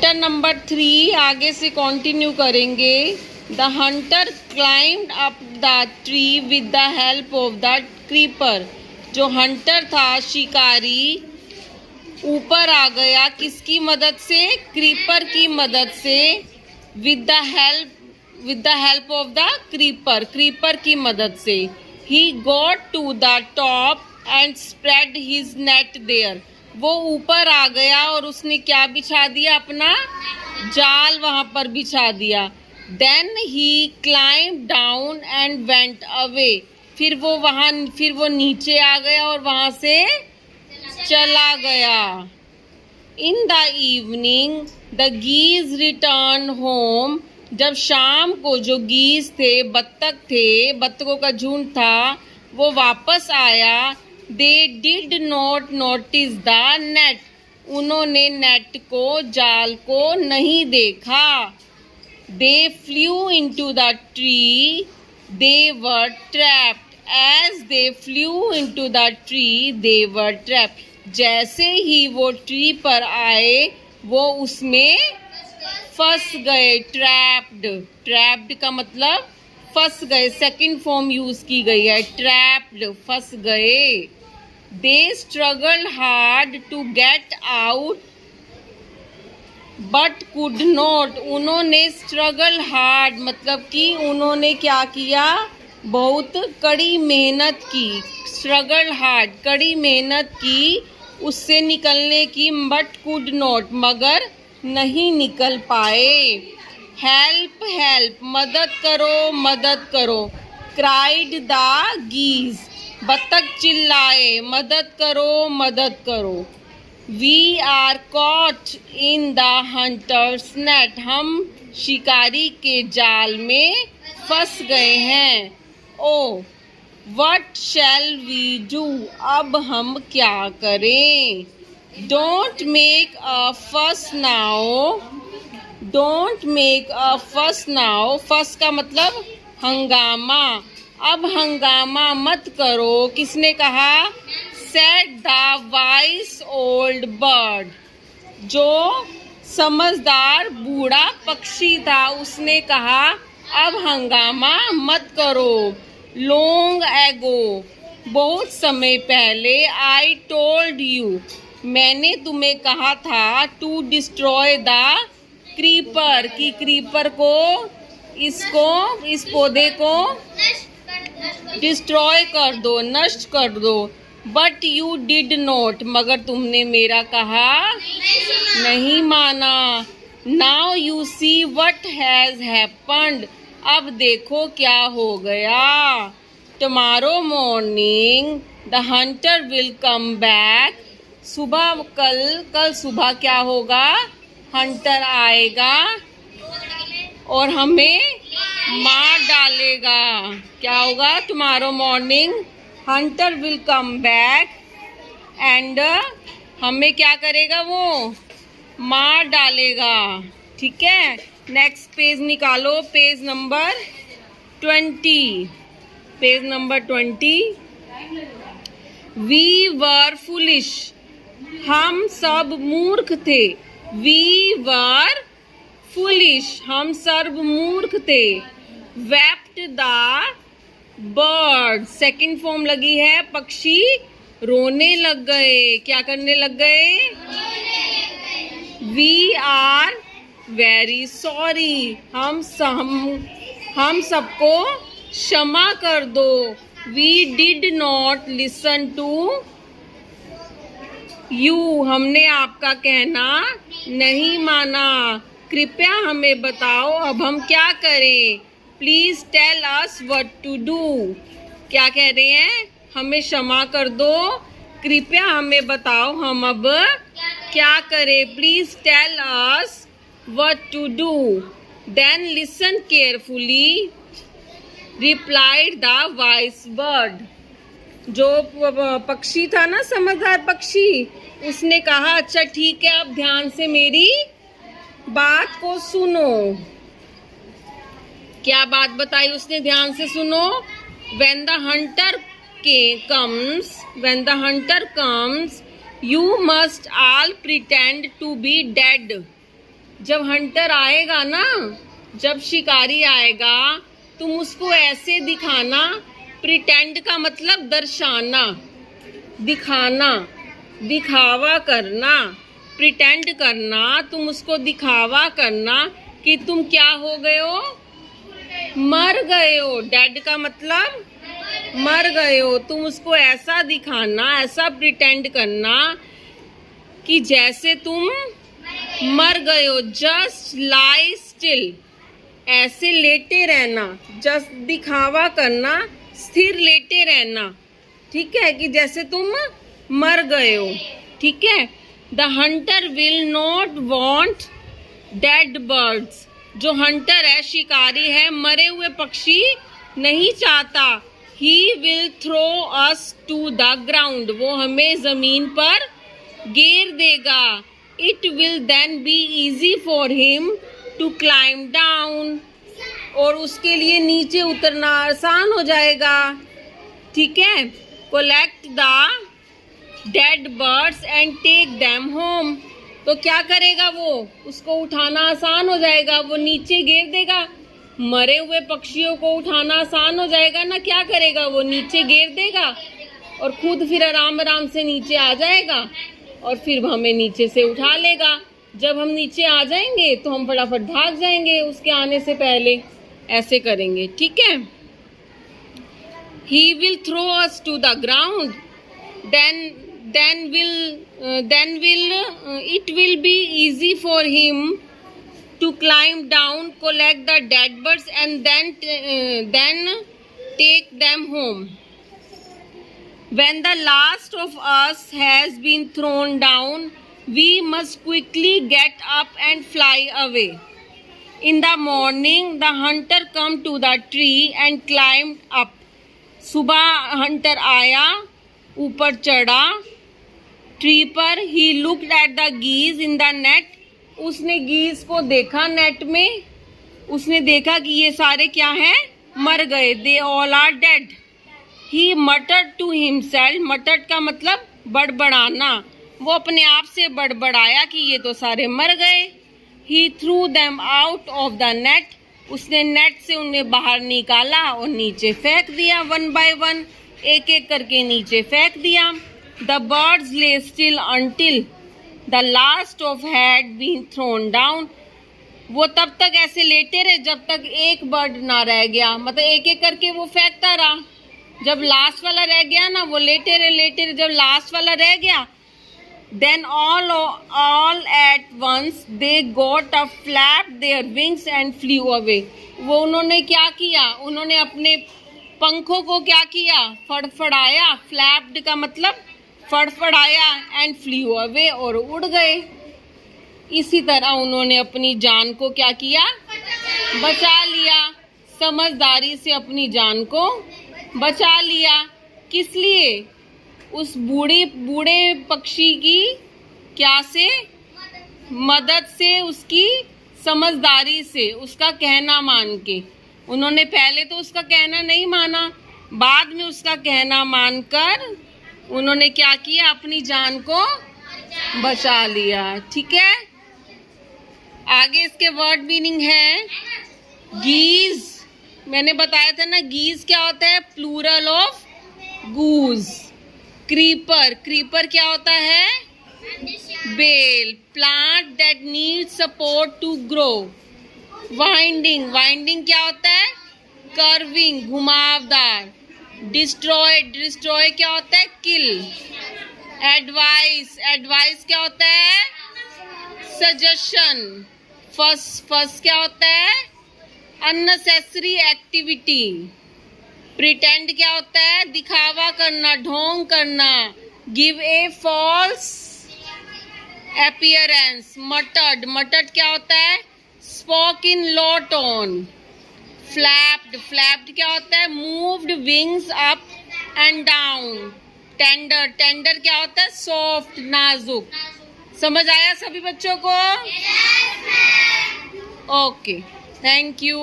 Chapter number 3 आगे से continue करेंगे। The Hunter climbed up the tree with the help of the creeper. जो Hunter था, शिकारी, ऊपर आ गया किसकी मदद से? क्रीपर की मदद से। With the help of the creeper, creeper की मदद से। He got to the top and spread his net there. वो ऊपर आ गया और उसने क्या बिछा दिया? अपना जाल वहां पर बिछा दिया। Then he climb down and went away. फिर वो नीचे आ गया और वहां से चला गया। In the evening the geese return home. जब शाम को जो गीज थे, बत्तख थे, बत्तखों का झुंड था, वो वापस आया। They did not notice the net. उन्होंने नेट को, जाल को नहीं देखा। They flew into the tree, they were trapped. As they flew into the tree they were trapped. जैसे ही वो ट्री पर आए वो उसमें फंस गए। ट्रैप्ड, ट्रैप्ड का मतलब फंस गए। सेकंड फॉर्म यूज की गई है, ट्रैप्ड, फंस गए। They struggled hard to get out but could not. उन्होंने स्ट्रगल हार्ड मतलब कि उन्होंने क्या किया? बहुत कड़ी मेहनत की। स्ट्रगल हार्ड, कड़ी मेहनत की उससे निकलने की। बट कुड नॉट, मगर नहीं निकल पाए। हेल्प हेल्प, मदद करो मदद करो। क्राइड द गीज, बत्तख चिल्लाए, मदद करो मदद करो। We are caught in the hunters net. हम शिकारी के जाल में फंस गए हैं। Oh what shall we do, अब हम क्या करें? डोंट मेक अ फस नाउ, डोंट मेक अ फस नाउ। फस का मतलब हंगामा। अब हंगामा मत करो। किसने कहा? Said the vice old bird. जो समझदार बूढ़ा पक्षी था उसने कहा अब हंगामा मत करो। लॉन्ग एगो, बहुत समय पहले। आई टोल्ड यू, मैंने तुम्हें कहा था। टू डिस्ट्रॉय द क्रीपर, की क्रीपर को, इस पौधे को डिस्ट्रॉय कर दो, नष्ट कर दो। बट यू डिड नॉट, मगर तुमने मेरा कहा नहीं माना। Now you see what has happened, अब देखो क्या हो गया। Tomorrow morning the hunter will come back. सुबह, कल सुबह क्या होगा? हंटर आएगा और हमें मार डालेगा। क्या होगा? Tomorrow morning hunter will come back and हमें क्या करेगा? वो मार डालेगा। ठीक है, नेक्स्ट पेज निकालो। Page number 20, page number 20। We were foolish, हम सब मूर्ख थे। वी वर फुलिश, हम सब मूर्ख थे। Wept the bird, second form लगी है, पक्षी रोने लग गए। क्या करने लग गए? वी आर वेरी सॉरी, हम सबको क्षमा कर दो। We did not listen to you, हमने आपका कहना नहीं माना। कृपया हमें बताओ अब हम क्या करें। Please tell us what to do. क्या कह रहे हैं? हमें क्षमा कर दो, कृपया हमें बताओ हम अब क्या करें। Please tell us what to do. Then listen carefully replied the wise bird. जो पक्षी था ना, समझदार पक्षी, उसने कहा अच्छा ठीक है, अब ध्यान से मेरी बात को सुनो। क्या बात बताई उसने? ध्यान से सुनो। When the hunter comes, you must all pretend to be dead. जब हंटर आएगा ना, जब शिकारी आएगा, तुम उसको ऐसे दिखाना, प्रिटेंड का मतलब दर्शाना, दिखाना, दिखावा करना, प्रिटेंड करना, तुम उसको दिखावा करना कि तुम क्या हो गए हो, मर गए हो। डेड का मतलब मर गए हो। तुम उसको ऐसा दिखाना, ऐसा प्रिटेंड करना कि जैसे तुम मर गए हो। जस्ट लाई स्टिल, ऐसे लेटे रहना, जस्ट दिखावा करना, स्थिर लेटे रहना, ठीक है, कि जैसे तुम मर गए हो, ठीक है। The hunter will not want dead birds, जो हंटर है, शिकारी है, मरे हुए पक्षी नहीं चाहता। He will throw us to the ground, वो हमें जमीन पर गिर देगा। It will then be easy for him to climb down, और उसके लिए नीचे उतरना आसान हो जाएगा, ठीक है। Collect the dead birds and take them home, तो क्या करेगा वो, उसको उठाना आसान हो जाएगा, वो नीचे गिर देगा। मरे हुए पक्षियों को उठाना आसान हो जाएगा ना, क्या करेगा वो, नीचे गिर देगा और खुद फिर आराम आराम से नीचे आ जाएगा और फिर हमें नीचे से उठा लेगा। जब हम नीचे आ जाएंगे तो हम फटाफट भाग जाएंगे उसके आने से पहले, ऐसे करेंगे, ठीक है। He will throw us to the ground, then it will be easy for him to climb down, collect the dead birds and then take them home. When the last of us has been thrown down, we must quickly get up and fly away. In the morning, the hunter come to the tree and climbed up. सुबह hunter आया, ऊपर चढ़ा tree पर। He looked at the geese in the net, उसने geese को देखा net में, उसने देखा कि ये सारे क्या हैं, मर गए। They all are dead. He muttered to himself, muttered का मतलब बड़बड़ाना, वो अपने आप से बड़बड़ाया कि ये तो सारे मर गए। He threw them out of the net, उसने नेट से उन्हें बाहर निकाला और नीचे फेंक दिया। वन बाय वन, एक एक करके नीचे फेंक दिया। The birds lay still until the last of had been thrown down, वो तब तक ऐसे लेटे रहे जब तक एक बर्ड ना रह गया, मतलब एक एक करके वो फेंकता रहा। जब लास्ट वाला रह गया ना, वो लेटे रहे, जब लास्ट वाला रह गया, then all at once they got up, flapped their wings and flew away. वो उन्होंने क्या किया, उन्होंने अपने पंखों को क्या किया, फड़फड़ाया। फ्लैप्ड का मतलब फड़फड़ाया, एंड फ्लू अवे, और उड़ गए। इसी तरह उन्होंने अपनी जान को क्या किया, बचा लिया। समझदारी से अपनी जान को बचा लिया। किस लिए, उस बूढ़े पक्षी की क्या से, मदद से, उसकी समझदारी से, उसका कहना मान के। उन्होंने पहले तो उसका कहना नहीं माना, बाद में उसका कहना मानकर उन्होंने क्या किया, अपनी जान को बचा लिया, ठीक है। आगे इसके वर्ड मीनिंग है गीज। मैंने बताया था ना, गीज क्या होता है, plural of goose. Creeper, creeper क्या होता है, बेल। Plant that need support to grow. Winding, winding क्या होता है, कर्विंग, घुमावदार। डिस्ट्रॉय, डिस्ट्रॉय क्या होता है, किल। एडवाइस, एडवाइस क्या होता है, सजेशन। फस, फस क्या होता है, अननेसेसरी एक्टिविटी। प्रिटेंड क्या होता है, दिखावा करना, ढोंग करना। Give a false appearance. Muttered, muttered क्या होता है, spoke in low tone. Flapped, flapped क्या होता है, moved wings up and down. Tender, tender क्या होता है, सॉफ्ट, नाजुक। समझ आया सभी बच्चों को? Okay, thank you.